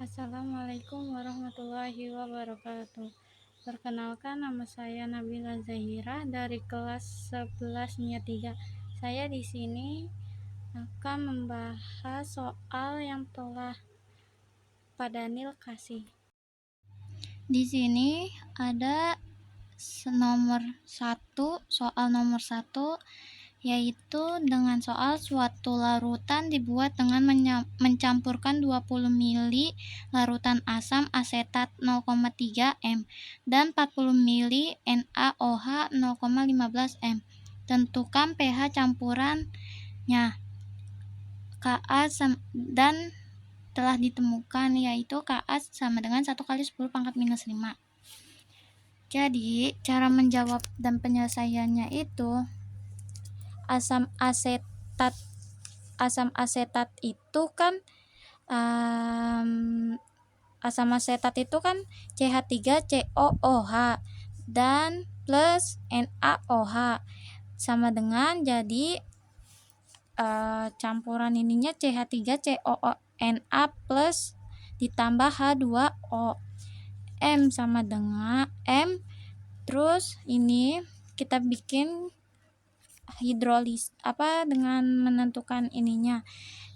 Assalamualaikum warahmatullahi wabarakatuh. Perkenalkan, nama saya Nabila Zahira dari kelas 11 NIA 3. Saya di sini akan membahas soal yang telah Pak Daniel kasih. Di sini ada soal nomor 1, yaitu dengan soal suatu larutan dibuat dengan mencampurkan 20 ml larutan asam asetat 0,3 m dan 40 ml NaOH 0,15 m. Tentukan pH campurannya. Ka dan telah ditemukan, yaitu Ka sama dengan 1 kali 10 pangkat minus 5. Jadi, cara menjawab dan penyelesaiannya itu asam asetat itu kan CH3COOH dan plus NaOH sama dengan, jadi campuran ininya CH3COONA plus ditambah H2O M sama dengan M. Terus ini kita bikin hidrolis dengan menentukan ininya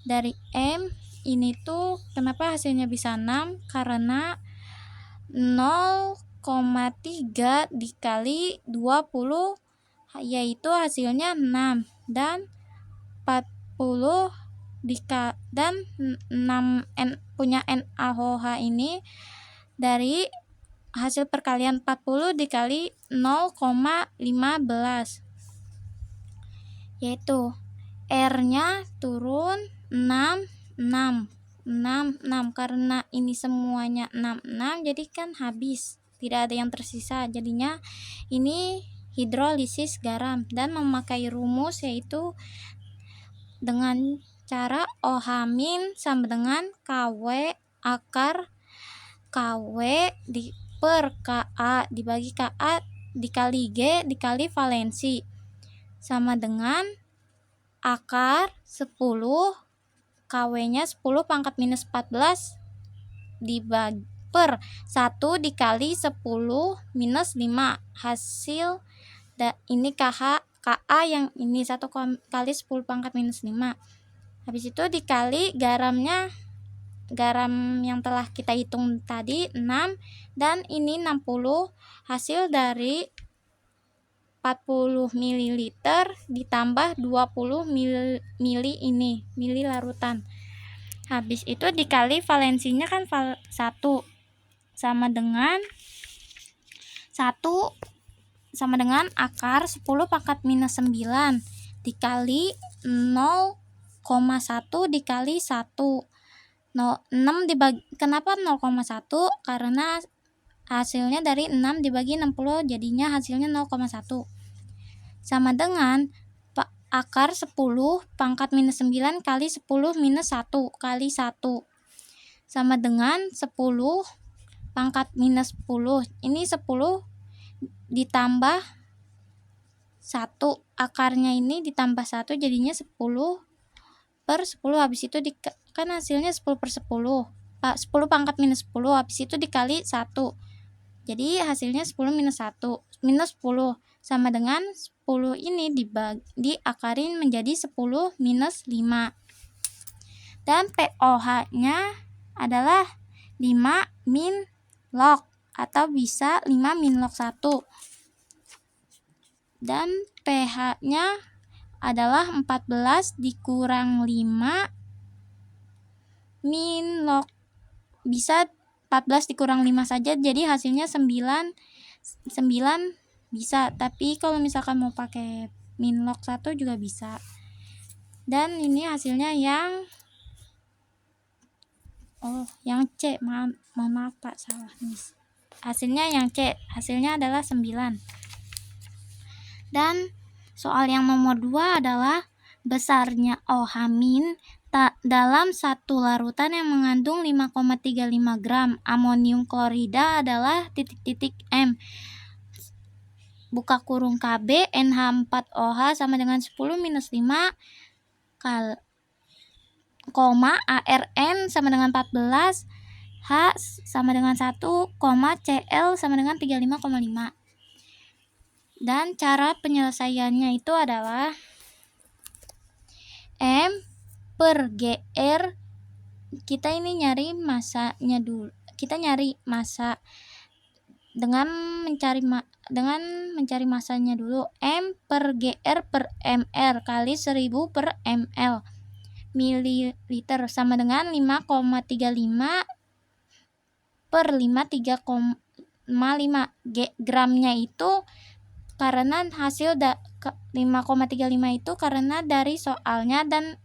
dari M. Ini tuh kenapa hasilnya bisa 6, karena 0,3 dikali 20 yaitu hasilnya 6, dan 40 dan 6 punya NaOH ini dari hasil perkalian 40 dikali 0,15, yaitu R-nya turun 6 karena ini semuanya 6 jadi kan habis, tidak ada yang tersisa. Jadinya ini hidrolisis garam dan memakai rumus, yaitu dengan cara OH- sama dengan KW akar KW per Ka dibagi Ka dikali G dikali valensi sama dengan akar 10, KW-nya 10 pangkat minus 14 dibagi per 1 dikali 10 minus 5. Hasil ini Ka yang ini 1 kali 10 pangkat minus 5. Habis itu dikali garam yang telah kita hitung tadi 6, dan ini 60. Hasil dari 40 ml ditambah 20 ml ini, mili larutan. Habis itu dikali valensinya kan 1 sama dengan akar 10 pangkat minus 9 dikali 0,1 dikali 1. 6 dibagi, kenapa 0,1? Karena hasilnya dari 6 dibagi 60 jadinya hasilnya 0,1 sama dengan akar 10 pangkat minus 9 kali 10 minus 1 kali 1 sama dengan 10 pangkat minus 10. Ini 10 ditambah 1, akarnya ini ditambah 1 jadinya 10 per 10. Habis itu kan hasilnya 10 per 10 pangkat minus 10, habis itu dikali 1, jadi hasilnya 10 minus 1 minus 10 sama dengan 10 ini diakarin menjadi 10 minus 5, dan POH-nya adalah 5 min log atau bisa 5 min log 1, dan pH-nya adalah 14 dikurang 5 min log, bisa 14 dikurang 5 saja, jadi hasilnya 9 bisa, tapi kalau misalkan mau pakai min log 1 juga bisa. Dan ini hasilnya yang C, mohon maaf Pak, salah nih. Hasilnya yang C, hasilnya adalah 9. Dan soal yang nomor 2 adalah besarnya OH- dalam satu larutan yang mengandung 5,35 gram amonium klorida adalah M. Buka kurung KB NH4OH sama dengan 10 minus 5 ARN sama dengan 14 H sama dengan 1, Cl sama dengan 35,5. Dan cara penyelesaiannya itu adalah M per GR. Kita ini nyari masanya dulu. Kita nyari massa dengan mencari masanya dulu. M per GR per MR kali 1000 per ml mililiter sama dengan 5,35 per 53,5 gramnya itu karena hasil 5,35 itu karena dari soalnya, dan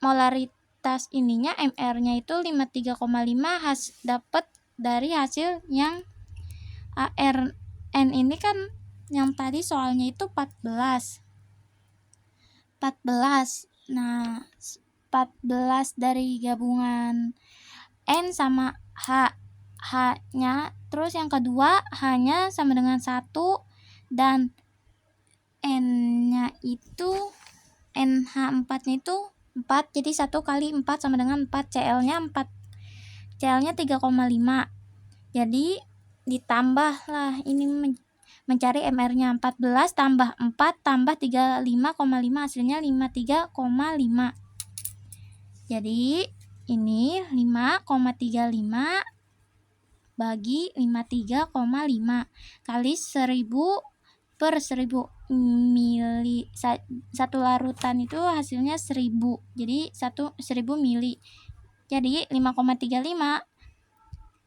molaritas ininya MR-nya itu 53,5 dapat dari hasil yang ARN ini kan yang tadi soalnya itu 14. Nah, 14 dari gabungan N sama H-nya, terus yang kedua H-nya sama dengan 1 dan N-nya itu NH4-nya itu 4, jadi 1 kali 4 sama dengan 4, Cl-nya 3,5. Jadi ditambahlah ini mencari MR-nya 14 tambah 4 tambah 35,5 hasilnya 53,5. Jadi ini 5,35 bagi 53,5 kali 1000 per 1000 mili. Satu larutan itu hasilnya 1000. Jadi 1000 mili. Jadi 5,35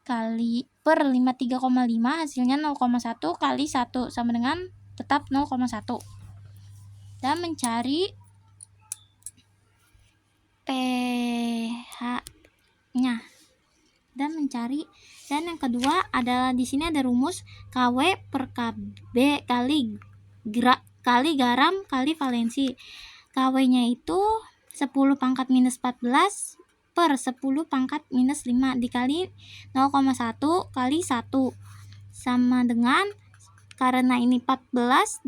kali per 53,5 hasilnya 0,1 kali 1 sama dengan tetap 0,1. Dan mencari pH-nya. Dan yang kedua adalah di sini ada rumus KW per KB kali garam kali valensi. KW-nya itu 10 pangkat minus 14 per 10 pangkat minus 5 dikali 0,1 kali 1 sama dengan, karena ini 14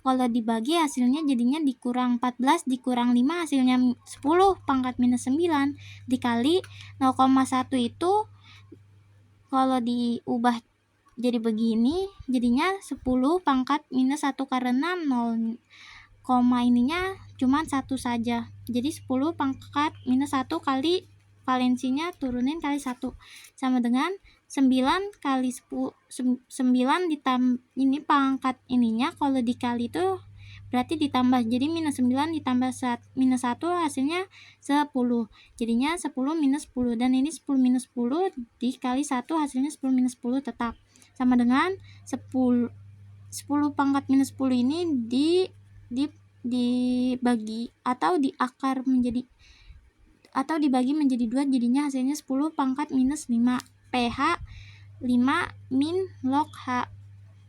kalau dibagi hasilnya jadinya dikurang 14 dikurang 5 hasilnya 10 pangkat minus 9 dikali 0,1 itu kalau diubah jadi begini jadinya 10 pangkat minus 1 karena 0, ininya cuma 1 saja. Jadi 10 pangkat minus 1 kali valensinya turunin kali 1 sama dengan 9 kali 9 ditambah ini pangkat ininya kalau dikali itu berarti ditambah, jadi minus 9 ditambah minus 1 hasilnya 10, jadinya 10 minus 10, dan ini 10 minus 10 dikali 1 hasilnya 10 minus 10 tetap sama dengan 10 pangkat minus 10 ini dibagi atau diakar menjadi atau dibagi menjadi 2 jadinya hasilnya 10 pangkat minus 5 pH 5 min log H.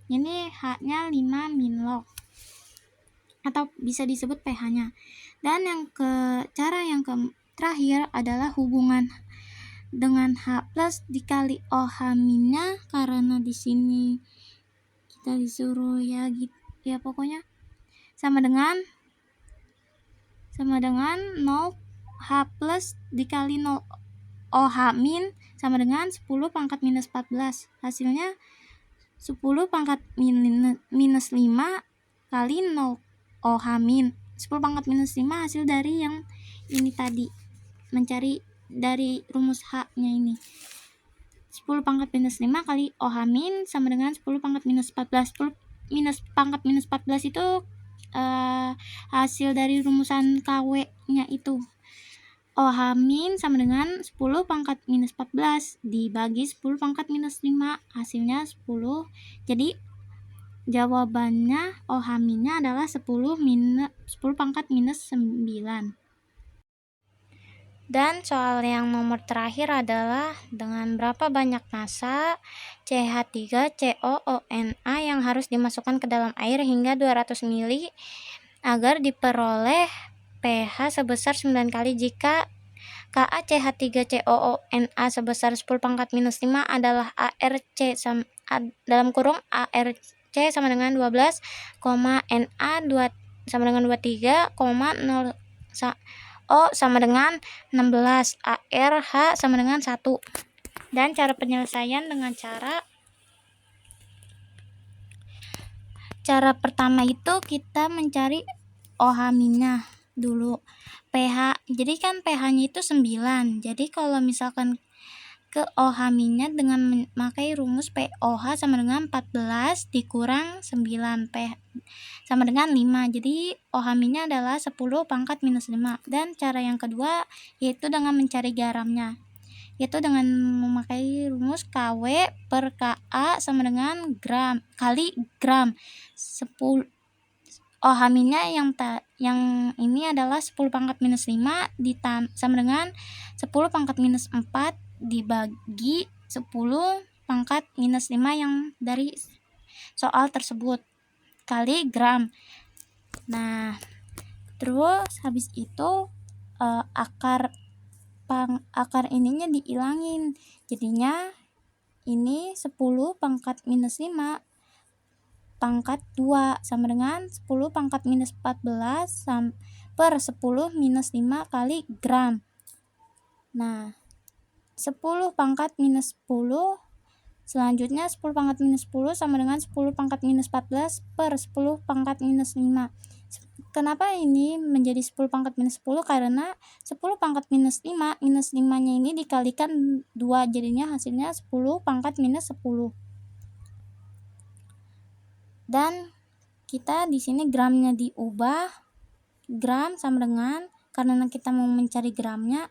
Ini H-nya 5 min log atau bisa disebut pH-nya. Dan cara yang terakhir adalah hubungan dengan H plus dikali OH minnya, karena di sini kita disuruh ya gitu ya, pokoknya sama dengan 0 H plus dikali 0 OH min sama dengan 10 pangkat minus 14. Hasilnya 10 pangkat minus 5 kali 0 OH min. 10 pangkat minus 5 hasil dari yang ini tadi. Mencari dari rumus H-nya ini. 10 pangkat minus 5 kali OH min sama dengan 10 pangkat minus 14. 10 pangkat minus 14 itu hasil dari rumusan KW-nya itu. OH min sama dengan 10 pangkat minus 14 dibagi 10 pangkat minus 5 hasilnya 10. Jadi jawabannya OH minnya adalah 10 pangkat minus 9. Dan soal yang nomor terakhir adalah dengan berapa banyak massa CH3COONa yang harus dimasukkan ke dalam air hingga 200 ml agar diperoleh pH sebesar 9 kali jika KaCH3COONa sebesar 10 pangkat minus 5 adalah ARC dalam kurung ARC sama dengan 12, Na sama dengan 23,0 O sama dengan 16, RH sama dengan 1. Dan cara penyelesaian dengan cara pertama itu kita mencari OH-nya dulu. pH, jadi kan pH-nya itu 9. Jadi kalau misalkan ke OH-nya dengan memakai rumus POH sama dengan 14 dikurang 9, pH sama dengan 5. Jadi OH-nya adalah 10 pangkat minus 5. Dan cara yang kedua yaitu dengan mencari garamnya, yaitu dengan memakai rumus KW per KA sama dengan gram kali gram. 10 OH-nya yang ini adalah 10 pangkat minus 5 sama dengan 10 pangkat minus 4 dibagi 10 pangkat minus 5 yang dari soal tersebut kali gram. Nah, terus habis itu akar ininya dihilangin. Jadinya ini 10 pangkat minus 5 pangkat 2 sama dengan 10 pangkat minus 14 per 10 minus 5 kali gram. Nah, 10 pangkat minus 10, selanjutnya 10 pangkat minus 10 sama dengan 10 pangkat minus 14 per 10 pangkat minus 5. Kenapa ini menjadi 10 pangkat minus 10? Karena 10 pangkat minus 5, minus 5-nya ini dikalikan 2, jadinya hasilnya 10 pangkat minus 10. Dan kita di sini gramnya diubah, gram sama dengan, karena kita mau mencari garamnya,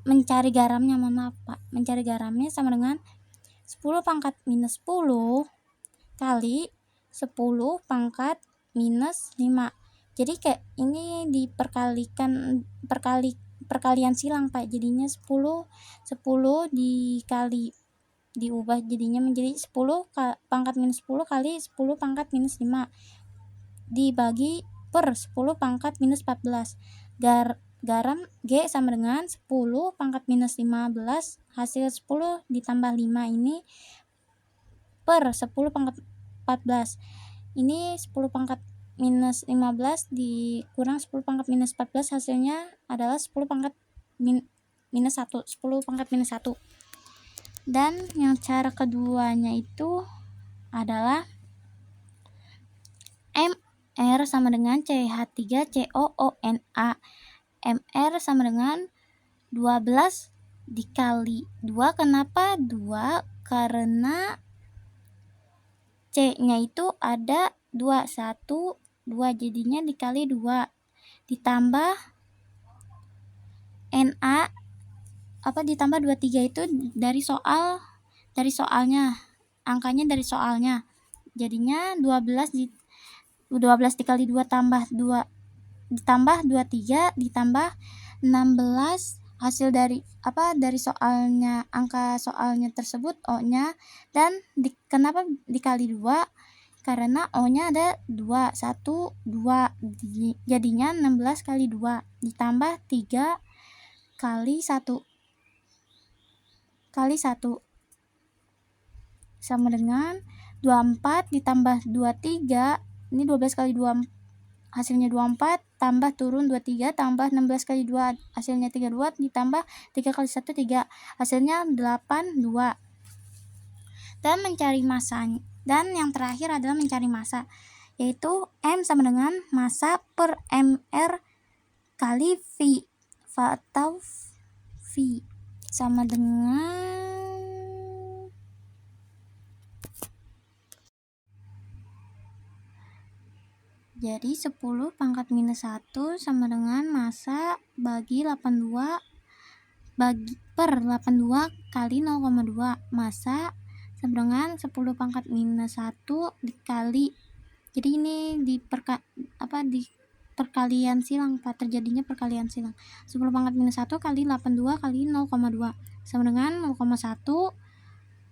mencari garamnya sama dengan 10 pangkat minus 10 kali 10 pangkat minus 5. Jadi kayak ini perkalian silang, Pak. Jadinya 10 diubah jadinya menjadi 10 pangkat minus 10 kali 10 pangkat minus 5 dibagi per 10 pangkat minus 14. Garam G sama dengan 10 pangkat minus 15, hasil 10 ditambah 5 ini per 10 pangkat 14. Ini 10 pangkat minus 15 dikurang 10 pangkat minus 14, hasilnya adalah 10 pangkat minus 1. 10 pangkat minus 1. Dan yang cara keduanya itu adalah MR sama dengan CH3COONA. MR sama dengan 12 dikali 2. Kenapa 2? Karena C-nya itu ada 2, 1, 2, jadinya dikali 2 ditambah NA ditambah 23 itu dari soalnya, angkanya dari soalnya. Jadinya 12 dikali 2 tambah 2 ditambah 23 ditambah 16, hasil dari soalnya, angka soalnya tersebut O-nya. Dan kenapa dikali 2? Karena O-nya ada 2, 1, 2, jadinya 16 kali 2 ditambah 3 kali 1 sama dengan 24 ditambah 23, ini 12 kali 2 hasilnya 24, tambah turun 23 tambah 16 kali 2 hasilnya 32, ditambah 3 kali 1 3, hasilnya 82. Dan mencari masanya, dan yang terakhir adalah mencari massa, yaitu M sama dengan massa per MR kali V atau V sama dengan jadi 10 pangkat minus 1 sama dengan massa bagi 82 per 82 kali 0,2. Massa sama dengan 10 pangkat minus 1 dikali, jadi ini di perkalian silang, Pak. Terjadinya perkalian silang. 10 pangkat minus 1 kali 82 kali 0,2 sama dengan 0,1.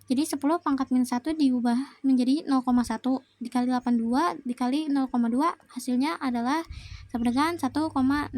Jadi 10 pangkat minus 1 diubah menjadi 0,1 dikali 82 dikali 0,2, hasilnya adalah sama dengan 1,64.